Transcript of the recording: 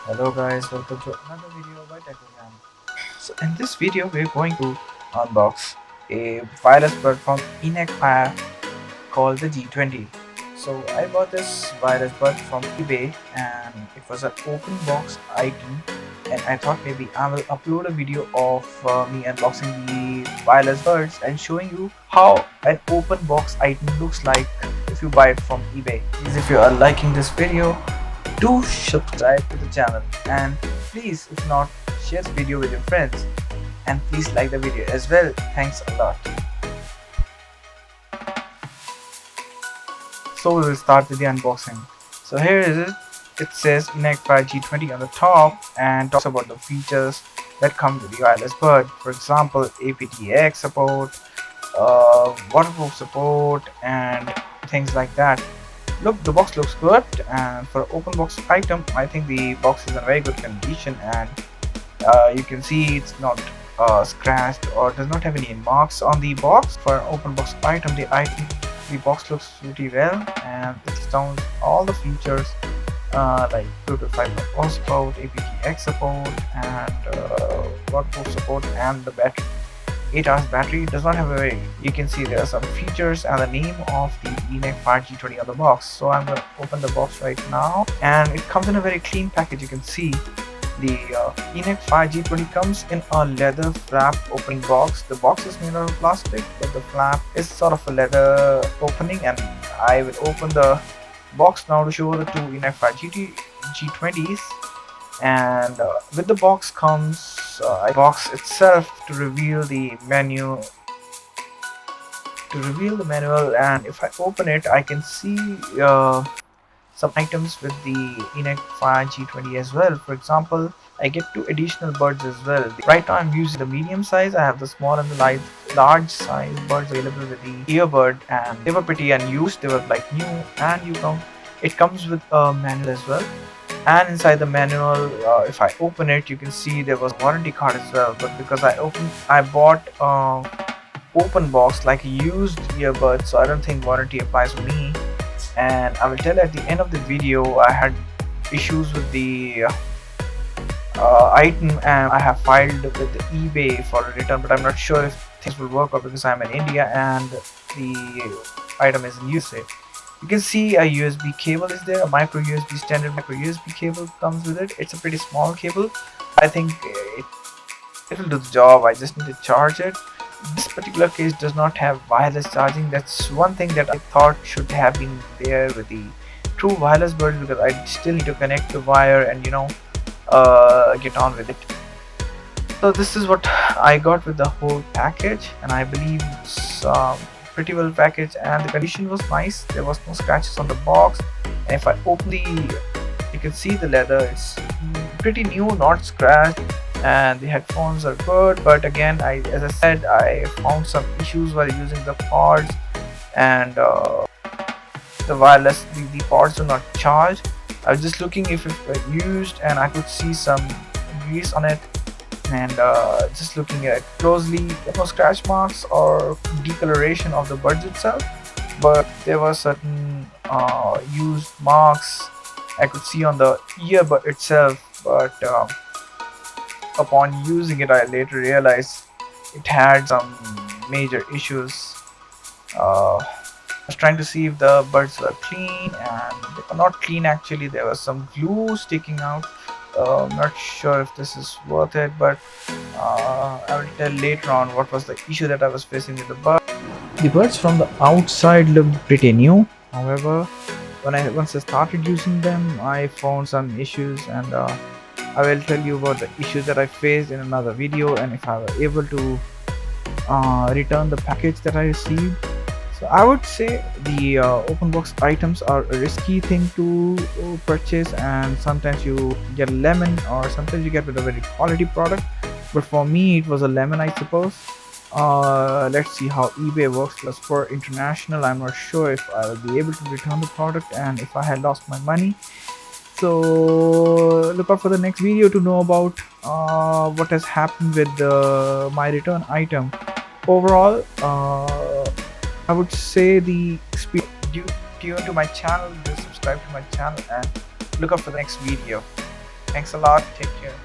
Hello guys, welcome to another video by Gyaan. So in this video we're going to unbox a wireless bud from ENACFIRE called the G20. So I bought this wireless bud from eBay and it was an open box item, and I thought maybe I will upload a video of me unboxing the wireless buds and showing you how an open box item looks like if you buy it from eBay. Please, if you are liking this video, do subscribe to the channel, and please, if not, share this video with your friends, and please like the video as well. Thanks a lot. So we will start with the unboxing. So here is it. It says ENACFIRE G20 on the top and talks about the features that come with the wireless bud. For example, aptX support, waterproof support, and things like that. Look, the box looks good, and for open box item I think the box is in very good condition, and you can see it's not scratched or does not have any marks on the box. For an open box item, the box looks pretty well, and it sounds all the features like Bluetooth 5.0 support, aptX support, and waterproof support, and the battery 8 hours battery. It does not have a very, you can see there are some features and the name of the ENACFIRE G20 on the box. So I'm going to open the box right now, and it comes in a very clean package. You can see the ENACFIRE G20 comes in a leather wrapped open box. The box is made out of plastic, but the flap is sort of a leather opening, and I will open the box now to show the two ENACFIRE G20s. And with the box comes a box itself to reveal the menu, manual, and if I open it I can see some items with the ENACFIRE G20 as well. For example, I get two additional buds as well. Right now I'm using the medium size. I have the small and the large size buds available with the earbud, and they were pretty unused. They were like new, and it comes with a manual as well. And inside the manual, if I open it, you can see there was a warranty card as well. But because I bought open box like a used earbud, so I don't think warranty applies to me. And I will tell at the end of the video, I had issues with the item, and I have filed with the eBay for a return, but I'm not sure if things will work out because I'm in India and the item is in USA. You can see a USB cable is there, a standard micro USB cable comes with it. It's a pretty small cable. I think it will do the job. I just need to charge it. This particular case does not have wireless charging. That's one thing that I thought should have been there with the true wireless buds, because I still need to connect the wire and get on with it. So this is what I got with the whole package, and I believe it's pretty well packaged, and the condition was nice. There was no scratches on the box, and if I open you can see the leather. It's pretty new, not scratched, and the headphones are good. But again, as I said, I found some issues while using the pods, and the wireless the pods do not charge. I was just looking if it were used, and I could see some grease on it, and just looking at it closely, there were no scratch marks or decoloration of the buds itself, but there were certain used marks I could see on the earbud itself. But upon using it, I later realized it had some major issues. I was trying to see if the buds were clean, and they were not clean actually. There was some glue sticking out. I'm not sure if this is worth it, but I will tell later on what was the issue that I was facing with the buds. The buds from the outside looked pretty new. However, once I started using them, I found some issues, and I will tell you about the issues that I faced in another video, and if I were able to return the package that I received. So I would say the open box items are a risky thing to purchase, and sometimes you get a lemon, or sometimes you get with a very quality product. But for me, it was a lemon, I suppose. Let's see how eBay works. Plus, for international, I'm not sure if I will be able to return the product and if I had lost my money. So look out for the next video to know about what has happened with my return item. Overall, I would say the tune to my channel, subscribe to my channel, and look out for the next video. Thanks a lot. Take care.